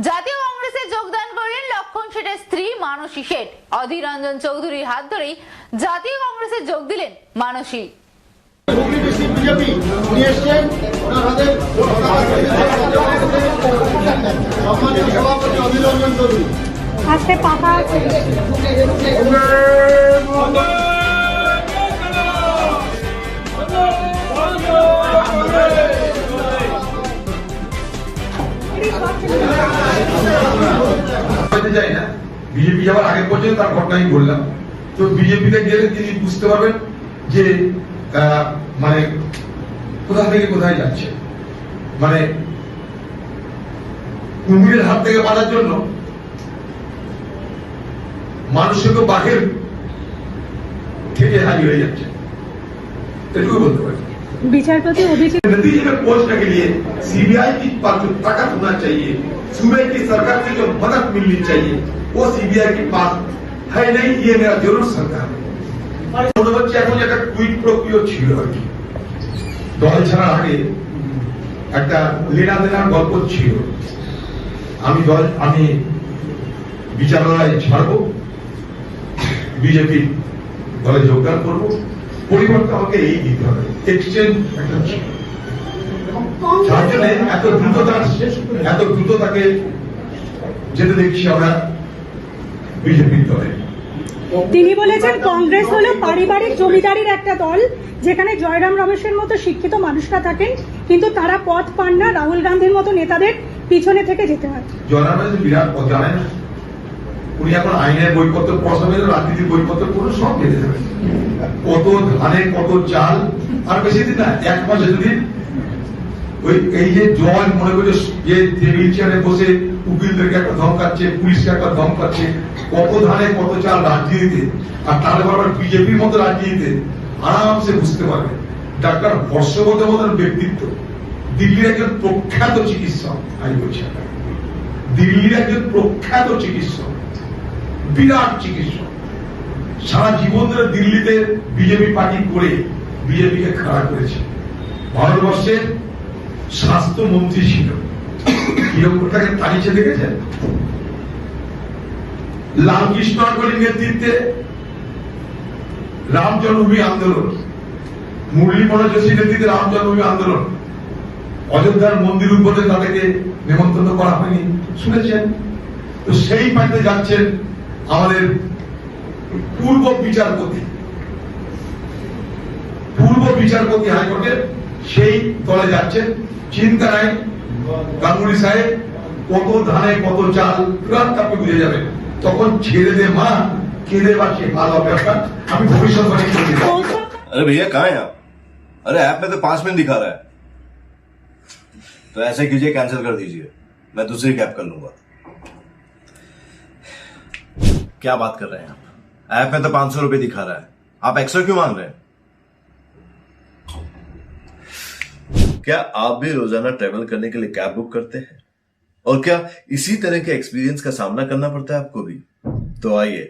জাতীয় কংগ্রেসে যোগদান করলেন লক্ষণ শেঠের স্ত্রী মানসী শেঠ। অধীর রঞ্জন চৌধুরীর হাত ধরেই জাতীয় কংগ্রেসে যোগ দিলেন মানসী। আজকে পাকা যাই না, বিজেপি যাওয়ার আগে পর্যন্ত তার ঘটনা আমি বললাম। তো বিজেপিতে গেলে তিনি বুঝতে পারবেন যে মানে কোথা থেকে কোথায় যাচ্ছে। মানে কুমিরের হাত থেকে বাঁচার জন্য মানুষকে বাঘের থেকে হারিয়ে হয়ে যাচ্ছে, এটুকু বলতে পারি। বিচারপতি অভিজিৎ नतीजे में पहुंचने के लिए सीबीआई की पास जो ताकत होना चाहिए, सूबे की सरकार से जो मदद मिलनी चाहिए, वो सीबीआई के पास है नहीं। ये मेरा जरूर सरकार মনে হচ্ছে এখন একটা টুইট প্রক্রিয়া ছিল আর কি। দল ছাড়ার আগে একটা লেনা দেনার গল্প ছিল। আমি বিচারালয় ছাড়বো, বিজেপি দলে যোগদান করবো, পরিবর্তন আমাকে এই দিতে হবে। এক্সচেঞ্জ একটা ছিল, যার জন্য এত দ্রুত তাকে যেতে দেখছি আমরা বিজেপির দলে। তিনি বলেছেন কংগ্রেস হলো পারিবারিক জমিদারির একটা দল, যেখানে জয়রাম রমেশের মতো শিক্ষিত মানুষরা থাকেন, কিন্তু তারা পথ পান না। রাহুল গান্ধীর মতো নেতাদের পিছনে থেকে যেতে হয়। জয়রাম রমেশ বিরাট পথ জানেন, উনি এখন আইনের বইপত্র পড়াশোনা, রাজনীতির বইপত্র পড়ে সব পেতে যাবেন। কত ধানে কত চাল, আর বেশি দিন না, এক মাসে যদি ওই এই যে জয় মনে করে যে টেবিল চেয়ারে বসে উকিলদেরকে একটা ধমকাচ্ছে, পুলিশকে একটা ধমকাচ্ছে, কত ধানে কত চাল রাজনীতিতে, আর তারপর আবার বিজেপির মতো রাজনীতিতে আরামসে বুঝতে পারবে। ডাক্তার হর্ষবর্ধনের মতন ব্যক্তিত্ব, দিল্লির একজন প্রখ্যাত চিকিৎসক, আমি বলছি দিল্লির একজন প্রখ্যাত চিকিৎসক, বিরাট চিকিৎসক, সারা জীবন ধরে দিল্লিতে বিজেপি পার্টি করে বিজেপিকে খাড়া করেছে। ভারতবর্ষের স্বাস্থ্যমন্ত্রী ছিল, কিরকম তাকে তাড়িয়েছে দেখেছেন? লালকৃষ্ণ আডবাণীর নেতৃত্বে রাম জন্মভূমি আন্দোলন, মুরলী মনোজ যোশীর নেতৃত্বে রাম জন্মভূমি আন্দোলন, অযোধ্যার মন্দির উদ্বোধনে তাদেরকে নেমন্তন্ন করা হয়নি, শুনেছেন? তো সেই পার্টিতে যাচ্ছেন আমাদের পূর্ব বিচারপতি হাইকোর্টের, সেই দলে যাচ্ছেন। চিন্তা নাই গাঙ্গুলি সাহেব, কত ধানে কত চাল তুরন্ত আপনি বুঝে যাবেন। তখন ছেড়ে দে মা, কেঁদে বাঁচিয়ে ভালো হবে আপনার। আমি ভবিষ্যৎবাণী করে দিলাম। अरे भैया कहाँ हैं आप? अरे ऐप में तो 5 मिनट दिखा रहा है। तो ऐसे कीजिए, कैंसिल कर दीजिए, मैं दूसरी कैब कर लूंगा। क्या बात कर रहे हैं आप? ऐप में तो 500 रुपए दिखा रहा है, आप एक्स्ट्रा क्यों मांग रहे हैं? क्या आप भी रोजाना ट्रेवल करने के लिए कैब बुक करते हैं? और क्या इसी तरह के एक्सपीरियंस का सामना करना पड़ता है आपको भी? तो आइए,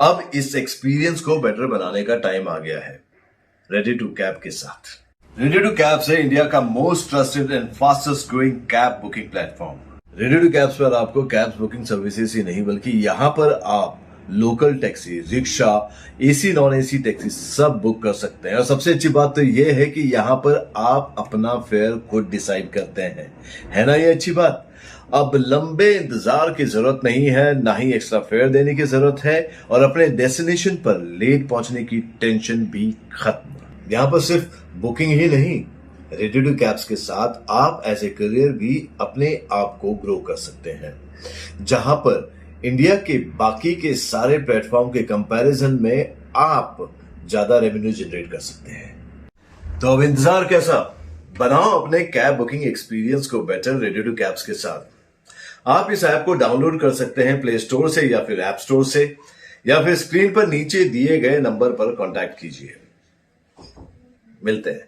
अब इस एक्सपीरियंस को बेटर बनाने का टाइम आ गया है रेडी टू कैब के साथ। रेडी टू कैब से इंडिया का most trusted and fastest growing cab booking platform. Ready to cabs पर आपको कैब बुकिंग सर्विसेज ही नहीं, बल्कि यहाँ पर आप local taxi, rickshaw, AC non AC taxi सब बुक कर सकते हैं। और सबसे अच्छी बात तो यह है कि यहाँ पर आप अपना फेयर खुद डिसाइड करते हैं, है ना ये अच्छी बात? अब लंबे इंतजार की जरूरत नहीं है, ना ही एक्स्ट्रा फेयर देने की जरूरत है, और अपने डेस्टिनेशन पर लेट पहुंचने की टेंशन भी खत्म। यहाँ पर सिर्फ बुकिंग ही नहीं, रेडी टू कैब्स के साथ आप एज ए करियर भी अपने आप को ग्रो कर सकते हैं, जहां पर इंडिया के बाकी के सारे प्लेटफॉर्म के कंपैरिजन में आप ज्यादा रेवेन्यू जनरेट कर सकते हैं। तो अब इंतजार कैसा? बनाओ अपने कैब बुकिंग एक्सपीरियंस को बेटर रेडी टू कैब्स के साथ। आप इस ऐप को डाउनलोड कर सकते हैं प्ले स्टोर से या फिर ऐप स्टोर से, या फिर स्क्रीन पर नीचे दिए गए नंबर पर कॉन्टैक्ट कीजिए। मिलते हैं।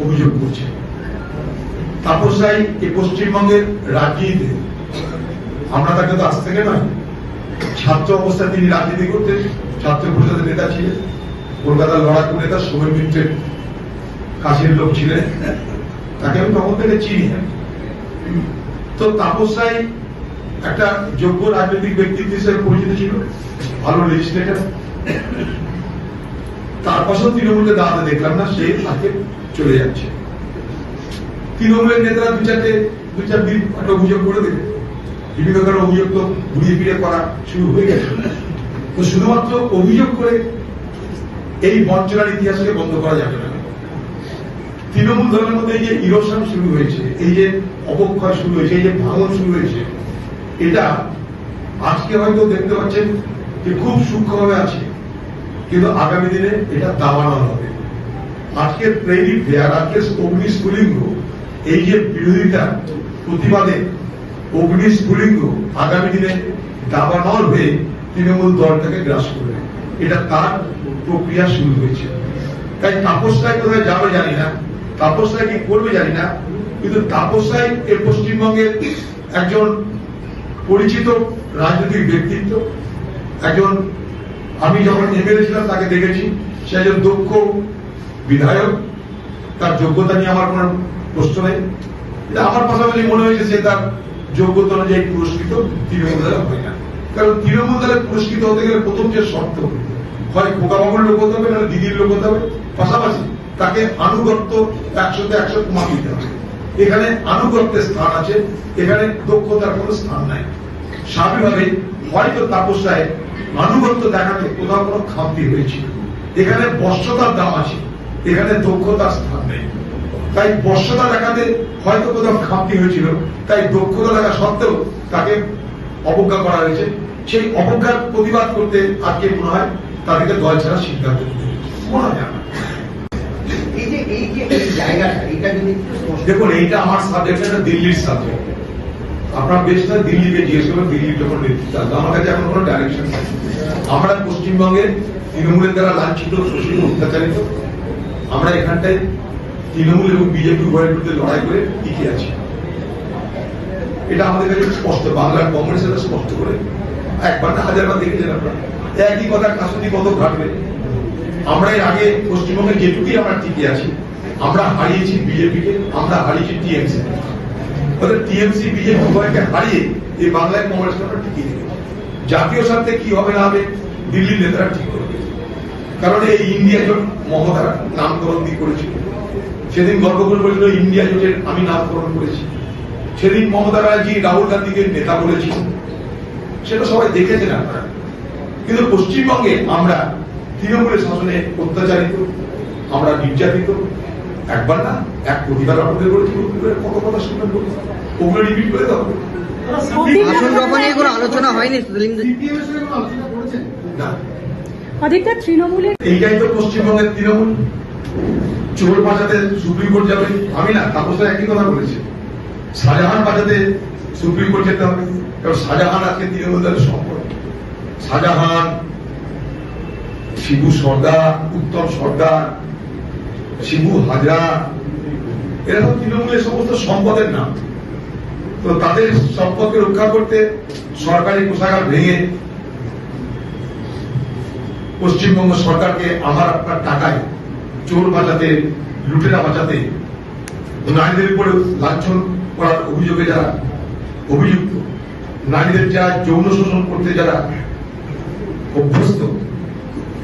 অভিযোগ করছে তাপস রায় এই পশ্চিমবঙ্গের রাজনীতিতে, আমরা তাকে তো আজ থেকে নয়, ছাত্র অবস্থায় তিনি রাজনীতি করতেন, ছাত্র পরিষদের নেতা ছিলেন, কলকাতার লড়াকু নেতা সোমেন মিত্রের কাছের লোক ছিলেন, তাকে আমি তখন থেকে চিনি। তো তাপস রায় একটা যোগ্য রাজনৈতিক ব্যক্তিত্ব হিসেবে পরিচিত ছিল, ভালো লেজিসলেটর। তার পাশেও তৃণমূলকে দাঁড়াতে দেখলাম না, সে তাকে চলে যাচ্ছে। তৃণমূলের নেতারা দু চার দিন একটা অভিযোগ করে দেবে, বিভিন্ন ধরনের অভিযোগ তো ঘুরিয়ে ফিরে করা শুরু হয়ে গেছে। তো শুধুমাত্র অভিযোগ করে এই বঞ্চনার ইতিহাসকে বন্ধ করা যাবে না। তৃণমূল দলের মধ্যে এই যে ইরোশন শুরু হয়েছে, এই যে অবক্ষয় শুরু হয়েছে, এই যে ভাঙন শুরু হয়েছে, এটা আজকে হয়তো দেখতে পাচ্ছেন যে খুব সূক্ষ্মভাবে আছে, কিন্তু আগামী দিনে এটা দাবানো হবে। আজকের প্রেরিত ফেয়ার, আজকের অগ্নিস্ফুলিঙ্গ, এই যে বিরোধিতা প্রতিবাদে অগ্নিস্ফুলিঙ্গ আগামী দিনে দাবানল হয়ে তৃণমূল দলটাকে গ্রাস করবে, এটা তার প্রক্রিয়া শুরু হয়েছে। তাই তাপস রায় কোথায় যাবে জানি না, তাপস রায় কি করবে জানি না, কিন্তু তাপস রায় এই পশ্চিমবঙ্গের একজন পরিচিত রাজনৈতিক ব্যক্তিত্ব, একজন, আমি যখন এমএলএ ছিলাম তাকে দেখেছি, সে একজন দক্ষ বিধায়ক, তার যোগ্যতা নিয়ে আমার কোনো প্রশ্ন নেই। আমার পাশাপাশি মনে হয়েছে সে তার যোগ্যতা অনুযায়ী পুরস্কৃত তৃণমূল দলে হয় না। কারণ তৃণমূল দলে পুরস্কৃত হতে গেলে প্রথম যে শর্ত, হয় খোকাবাবুর লোক হতে হবে, না দিদির লোক হতে হবে, পাশাপাশি তাকে আনুগত্য 100তে 100 কমা দিতে হবে। এখানে আনুগত্যের স্থান আছে, এখানে দক্ষতার কোনো স্থান নাই। স্বাভাবিকভাবে হয়তো তাপস রায় আনুগত্য দেখাতে কোথাও কোনো খামতি হয়েছিল, এখানে বর্ষতার দাম আছে, এখানে দক্ষতার স্থান নেই। তাই বর্ষতা দেখাতে হয়তো কোথাও খামতি হয়েছিল, তাই দক্ষতা দেখা সত্ত্বেও তাকে অবজ্ঞা করা হয়েছে। সেই অবজ্ঞার প্রতিবাদ করতে আজকে মনে হয় তাদেরকে দল ছাড়া সিদ্ধান্ত নিতে মনে হয় আমার। দেখুন, এইটা আমার সাবজেক্ট, এটা দিল্লির সাবজেক্ট। আপনার বেশটা দিল্লিকে জিজ্ঞেস করবেন, দিল্লির যখন নেতৃত্ব আসবে। আমার কাছে এখন কোনো ডাইরেকশন নেই। আমরা পশ্চিমবঙ্গে তৃণমূলের দ্বারা লাঞ্ছিত, শোষিত, অত্যাচারিত, আমরা এখানটায় তৃণমূল এবং বিজেপি উভয়ের বিরুদ্ধে লড়াই করে টিকে আছি। এটা আমাদের কাছে স্পষ্ট, বাংলার কংগ্রেস এটা স্পষ্ট করে একবার না হাজারবার দেখেছেন আপনারা। একই কথা কাশুতি কত ঘাটবে। আমরা এর আগে পশ্চিমবঙ্গে যেটুকুই আমরা টিকে আছি, আমরা হারিয়েছি বিজেপিকে, আমরা হারিয়েছি টিএমসি। টিএমসি বিজেপি উভয়কে হারিয়ে এই বাংলায় কংগ্রেসকে আমরা টিকিয়ে রেখেছি। জাতীয় স্বার্থে কি হবে না হবে দিল্লির নেতারা ঠিক করবে। কারণ এই ইন্ডিয়া জোট মমতার নামকরণ দিয়ে করেছিল, সেদিন গর্ব করে বলেছিল ইন্ডিয়া জোটের আমি নামকরণ করেছি। সেদিন মমতা ব্যানার্জি রাহুল গান্ধীকে নেতা বলেছিল, সেটা সবাই দেখেছেন আপনারা। কিন্তু পশ্চিমবঙ্গে আমরা তৃণমূলের শাসনে অত্যাচারিত, আমরা নির্যাতিত। একবার না, এক প্রতিবাদ আপনাদের করেছি, কত কথা শুনবেন, ওগুলো রিপিট করে দাও। আসন রফা নিয়ে কোনো আলোচনা হয়নি না, অধিকটা তৃণমূলের এইটাই তো পশ্চিমবঙ্গের তৃণমূল। চোর বাঁচাতে সুপ্রিম কোর্ট যাবে, আমি না, তাপস রায় একই কথা বলেছে। শাহজাহান বাঁচাতে সুপ্রিম কোর্ট যেতে হবে, কারণ শাহজাহান আজকে তৃণমূল দলের সম্পদ। শাহজাহান, শিবু সর্দার, উত্তম সর্দার, শিবু হাজরা, এরা তো তৃণমূলের সমস্ত সম্পদের নাম। তো তাদের সম্পদকে রক্ষা করতে সরকারি কোষাগার ভেঙে পশ্চিমবঙ্গ সরকারকে আমার আপনার টাকায় চোর বাঁচাতে, লুটেরা বাঁচাতে, নারীদের উপরে লাঞ্ছন করার অভিযোগে যারা অভিযুক্ত, নারীদের যারা যৌন শোষণ করতে যারা অভ্যস্ত,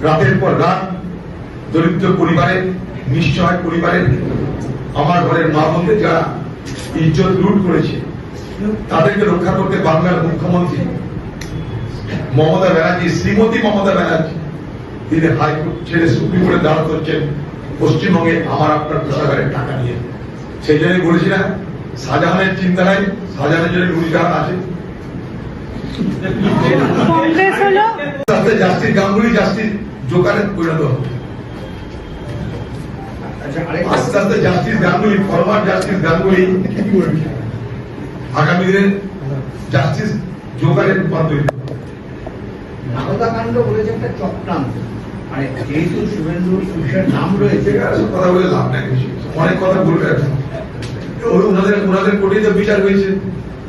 রাতের পর রাত দরিদ্র পরিবারের, নিঃসহায় পরিবারের, আমার ঘরের মা বোনদের যারা ইজ্জত লুট করেছে, তাদেরকে রক্ষা করতে বাংলার মুখ্যমন্ত্রী মমতা ব্যানার্জি, শ্রীমতী মমতা ব্যানার্জি, তিনি হাইকোর্ট ছেড়ে সুপ্রিম কোর্টে দাঁড়াতে হচ্ছেন পশ্চিমবঙ্গে আমার আপনার কোষাগারের টাকা নিয়ে। সেই জন্য বলেছি না, শাহজাহানের চিন্তা নাই, শাহজাহানের জন্য নুরজাহান আছে। কংগ্রেস হলো জাস্টিস গাঙ্গুলি জাস্টিস জোকারে পরিণত হবে। আস্তে আস্তে justice Ganguly, former justice Ganguly আগামী দিনে জাস্টিস জোকারে রূপান্তরিত হবে। নারদাকাণ্ড বলেছে একটা চক্রান্ত, মানে যেহেতু শুভেন্দু সুশের নাম রয়েছে, কথা বলে লাভ নাই, অনেক কথা বলবে এখন। ওনাদের কোর্টে তো বিচার হয়েছে,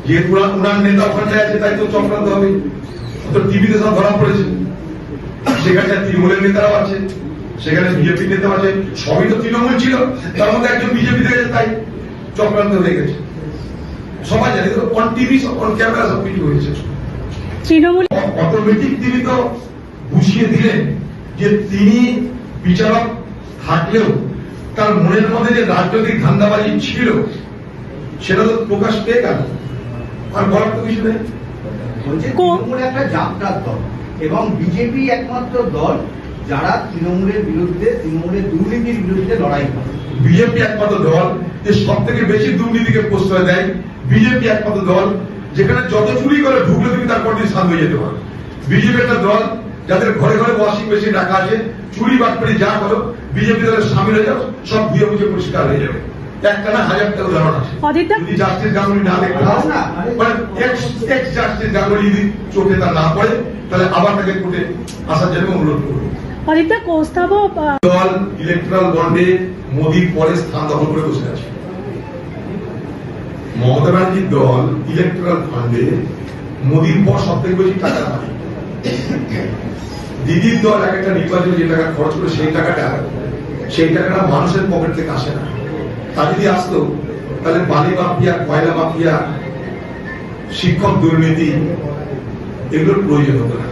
যেহেতু ওনার নেতা ওখানে আছে তাই তো চক্রান্ত হবে। তো টিভিতে সব ধরা পড়েছে, সেখানে তৃণমূলের নেতারাও আছে, সেখানে বিজেপি নেতা আছে, সবই তো তৃণমূল ছিল, তার মধ্যে একজন বিজেপি থেকে তাই চক্রান্ত হয়ে গেছে। সবাই জানে অন টিভি অন ক্যামেরা সব কিছু হয়েছে। তৃণমূল অটোমেটিক তিনি তো বুঝিয়ে দিলেন যে তিনি বিচারক থাকলেও তার মনের মধ্যে যে রাজনৈতিক ধান্দাবাজি ছিল সেটা তো প্রকাশ পেয়ে গেল, আর বলার তো কিছু নেই। বলছে তৃণমূল একটা যাত্রার দল এবং বিজেপি একমাত্র দল যারা তৃণমূলের বিরুদ্ধে, তৃণমূলের দুর্নীতির বিরুদ্ধে লড়াই করে। বিজেপি একমাত্র দল যে সব থেকে বেশি দুর্নীতিকে প্রশ্রয় দেয়। বিজেপি একমাত্র দল যেখানে যত চুরি করে ঢুকলে তুমি তারপর দিন শান্ত হয়ে যেতে পারো। বিজেপি একটা দল যাদের ঘরে ঘরে ওয়াশিং মেশিন রাখা আছে, চুরি বাটপাড়ি যা করো বিজেপি দলের সামিল হয়ে যাও, সব ধুয়ে মুছে পরিষ্কার হয়ে যাবে। একটা না হাজারটা উদাহরণ আছে। অদিত্য যদি জাস্টিস গাঙ্গুলি না দেখতে পাও, মানে এক্স জাস্টিস গাঙ্গুলি যদি চোখে তা না পড়ে, তাহলে আবার তাকে কোর্টে আসার জন্য অনুরোধ করবো। অদিত্য কোস্তাব দল ইলেকট্রাল বন্ডে মোদির পরে স্থান দখল করে বসে আছে। মমতা ব্যানার্জির দল ইলেকট্রাল ফান্ডে মোদির পর সব থেকে বেশি টাকা পায়। দিদির দল এক একটা নির্বাচনে যে টাকা খরচ করে সেই টাকাটা মানুষের পকেট থেকে আসে না। তা যদি আসতো তাহলে বালি মাফিয়া, কয়লা মাফিয়া, শিক্ষক দুর্নীতি এগুলোর প্রয়োজন হতো না।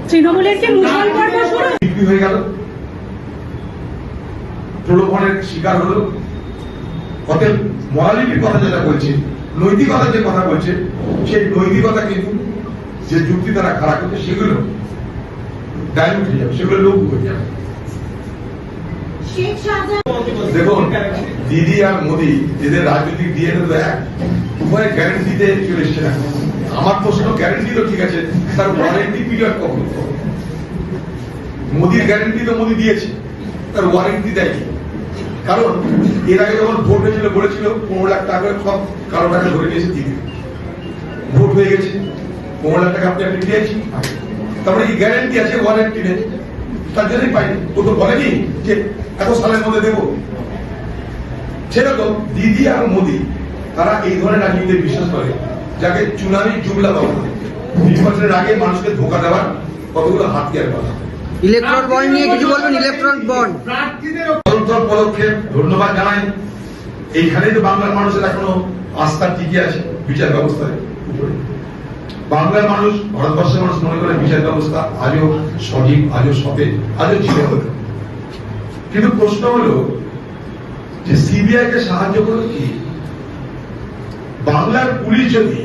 তৃণমূলের কি মুসল পর্ব শুরু? বিক্রি হয়ে গেল, প্রলোভনের শিকার হলো। অতএব মরালিটির কথা যেটা বলছে, নৈতিকতার যে কথা বলছে, সেই নৈতিকতা কিন্তু যে যুক্তি তারা খারাপ করছে সেগুলো ডাইলুট হয়ে যাবে, সেগুলো লোক হয়ে যাবে। দেখুন, দিদি আর মোদি এদের রাজনৈতিক ডিএনএ তো এক, উভয় গ্যারেন্টিতে চলে এসছে না। আমার প্রশ্ন, গ্যারেন্টি তো ঠিক আছে, তার ওয়ারেন্টি পিরিয়ড কখন? মোদির গ্যারেন্টি তো মোদি দিয়েছে, তার ওয়ারেন্টি দেয়নি। কারণ এর আগে যখন ভোট হয়েছিল বলেছিল 15 লাখ টাকা সব কারো টাকা ধরে নিয়েছে দিদি। ভোট হয়ে গেছে, 15 লাখ টাকা আপনি দিয়েছি, তারপরে কি গ্যারেন্টি আছে? ওয়ারেন্টি নেই, তার জন্যই পাইনি। ও তো বলেনি যে এত সালের মধ্যে দেবো। সেরকম দিদি আর মোদি তারা এই ধরনের রাজনীতিতে বিশ্বাস করে, যাকে চুনামি জুমলা বলা হয়। নির্বাচনের আগে মানুষকে ধোকা দেওয়ার কতগুলো হাতিয়ার করা। ইলেকট্রন বন্ড নিয়ে কিছু বলবেন? ইলেকট্রন বন্ড পদক্ষেপ ধন্যবাদ জানাই। এইখানেই তো বাংলার মানুষের এখনো আস্থা টিকে আছে বিচার ব্যবস্থায় উপরে। বাংলার মানুষ, ভারতবর্ষের মানুষ মনে করে বিচার ব্যবস্থা আজও সঠিক, আজও সতেজ, আজও ছিল। কিন্তু প্রশ্ন হলো যে সিবিআই কে সাহায্য করলো কি? বাংলার পুলিশ যদি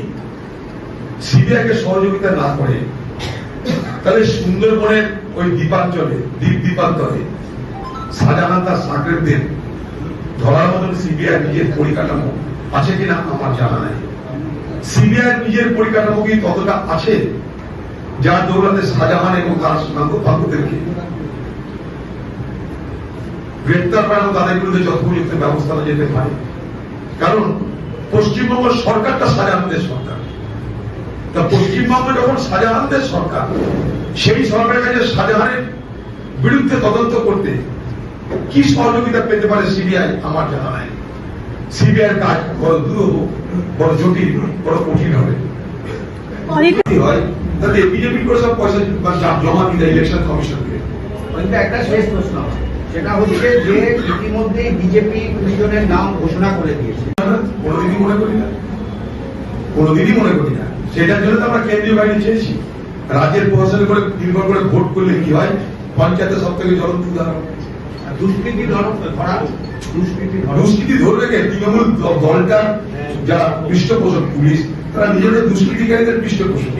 সিবিআই কে সহযোগিতা না করে, তাহলে সুন্দরবনের ওই দ্বীপাঞ্চলে, দ্বীপান্তরে শাহজাহান তার সাকরেদদের ধরার মতন সিবিআই নিজের পরিকাঠামো আছে কিনা আমার জানা নাই। সিবিআই নিজের পরিকাঠামো কি ততটা আছে যার দৌলতে শাহজাহান এবং তার সাংবাদিকদেরকে গ্রেপ্তার করানো, তাদের বিরুদ্ধে যথোপযুক্ত ব্যবস্থা যেতে পারে? কারণ পশ্চিমবঙ্গ সরকারটা শাহজাহানদের সরকার। তা পশ্চিমবঙ্গ যখন শাহজাহানদের সরকার, সেই সরকারের কাছে শাহজাহানের বিরুদ্ধে তদন্ত করতে কি সহযোগিতা পেতে পারে সিবিআই আমার জানা নাই। সিবিআই কাজ বড় দুরূহ, বড় জটিল, বড় কঠিন হবে। হয় তাহলে বিজেপি করে সব পয়সা জমা দিতে ইলেকশন কমিশনকে। একটা শেষ প্রশ্ন, সেটা হচ্ছে যে ইতিমধ্যেই বিজেপি 2 জনের নাম ঘোষণা করে দিয়েছে। কোনোদিনই মনে করি না, কোনোদিনই মনে করি না। সেটার জন্য তো আমরা কেন্দ্রীয় বাহিনী চেয়েছি। রাজ্যের প্রশাসনের করে নির্ভর করে ভোট করলে কি হয়? পঞ্চায়েতের সব থেকে জ্বলন্ত উদাহরণ। দুষ্কৃতি দুষ্কৃতি ধরবে কে? তৃণমূল দলটার যারা পৃষ্ঠপোষক পুলিশ, তারা নিজেদের দুষ্কৃতিকারীদের পৃষ্ঠপোষক।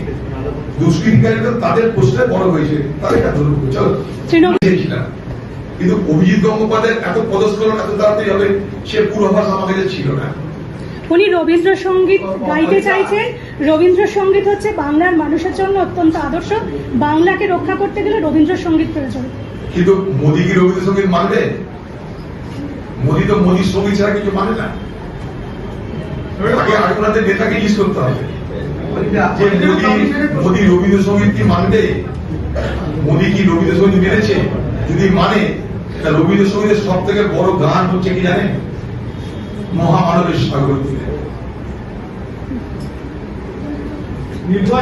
দুষ্কৃতিকারীরা তাদের পোস্টে বড় হয়েছে, তাদেরটা ধরবে। চলো চেয়েছিলাম, কিন্তু অভিজিৎ গঙ্গোপাধ্যায়ের এত পদস্খলন এত তাড়াতাড়ি হবে সে পূর্বাভাস আমাদের ছিল না। উনি রবীন্দ্রসঙ্গীত গাইতে চাইছেন। রবীন্দ্রসঙ্গীত হচ্ছে বাংলার মানুষের জন্য অত্যন্ত আদর্শ। বাংলাকে রক্ষা করতে গেলে রবীন্দ্রসঙ্গীত প্রয়োজন। কিন্তু মোদী কি রবীন্দ্রসঙ্গীত মানবে? মোদী তো মোদীর সঙ্গীত ছাড়া কিছু মানে না। আগে আপনাদের নেতাকে লিস্ট করতে হবে যে মোদী রবীন্দ্রসঙ্গীত কি মানবে। মোদী কি রবীন্দ্রসঙ্গীত মেনেছে? যদি মানে, তা রবীন্দ্রসঙ্গীতের সব থেকে বড় গান হচ্ছে কি জানেন? মহামানবের সাগর তীরে।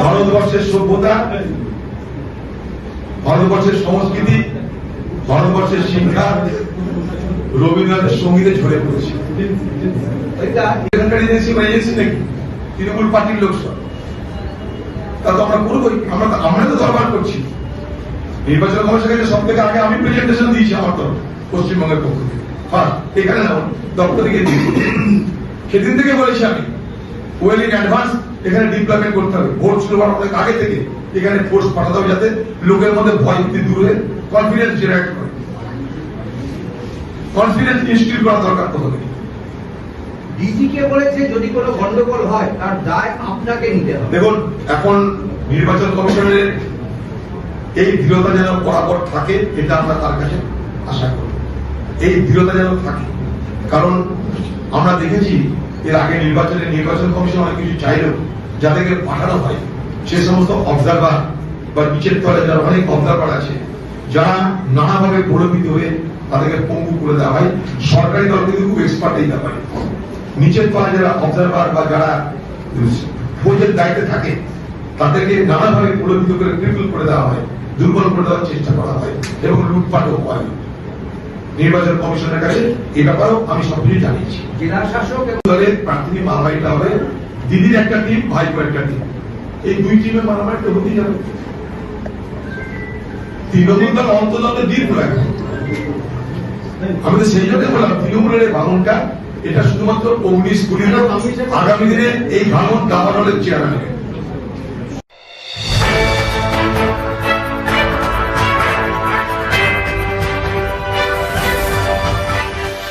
ভারতবর্ষের সভ্যতা, ভারতবর্ষের সংস্কৃতি, ভারতবর্ষের শিক্ষা রবীন্দ্রনাথের সঙ্গীতে ঝরে পড়েছে। এখানকার এজেন্সি বা এজেন্সি নাকি তৃণমূল পার্টির লোক সব তা তো আমরা করবোই। আমরা তো দরবার করছি নির্বাচন কমিশনের কাছে সব থেকে আগে আমি প্রেজেন্টেশন দিয়েছি আমার তরফ পশ্চিমবঙ্গের পক্ষ থেকে ফার্স্ট এখানে না দপ্তরে গিয়ে দিয়েছি। সেদিন থেকে বলেছি আমি ওয়েল ইন অ্যাডভান্স এখানে ডিপ্লয়মেন্ট করতে হবে, ভোট শুরু হওয়ার অনেক আগে থেকে এখানে ফোর্স পাঠাতে হবে যাতে লোকের মধ্যে ভয় ভীতি দূর হয়ে কনফিডেন্স জেনারেট করে, কনফিডেন্স ইনস্টিল করা দরকার প্রথমে। ডিজি কে বলেছে যদি কোনো গন্ডগোল হয় তার দায় আপনাকে নিতে হবে। দেখুন এখন নির্বাচন কমিশনের এই দৃঢ়তা যেন বরাবর থাকে এটা আমরা তার কাছে আশা করি, এই দৃঢ়তা যেন থাকে। কারণ আমরা দেখেছি এর আগে নির্বাচন কমিশন অনেক কিছু চাইলেও যাদেরকে পাঠানো হয় সে সমস্ত অবজারভার বা নিচের তলে যারা অনেক অবজারভার আছে যারা নানাভাবে প্রলোভিত হয়ে তাদেরকে পঙ্গু করে দেওয়া হয়। সরকারি দল কিন্তু খুব এক্সপার্ট এই ব্যাপারে। নিচের তলে যারা অবজারভার বা যারা ফৌজের দায়িত্বে থাকে তাদেরকে নানাভাবে প্রলোভিত করে ক্রিপল করে দেওয়া হয়, দুর্বল করে দেওয়ার চেষ্টা করা হয় এবং লুটপাটও হয়। নির্বাচন কমিশনের কাছে এই ব্যাপারেও আমি সবকিছু জানিয়েছি। জেলা শাসক দলের প্রার্থী মারামারিটা হবে, দিদির একটা টিম, ভাইপো একটা টিম, এই দুই টিমের মারামারিটা হতেই যাবে। তৃণমূল দল অন্তদলে দীর্ঘ এখন আমি তো সেই জন্য বললাম তৃণমূলের এই ভাঙনটা এটা শুধুমাত্র 19-20 আগামী দিনে এই ভাঙন দাবার হলের চেয়ারা নেবে।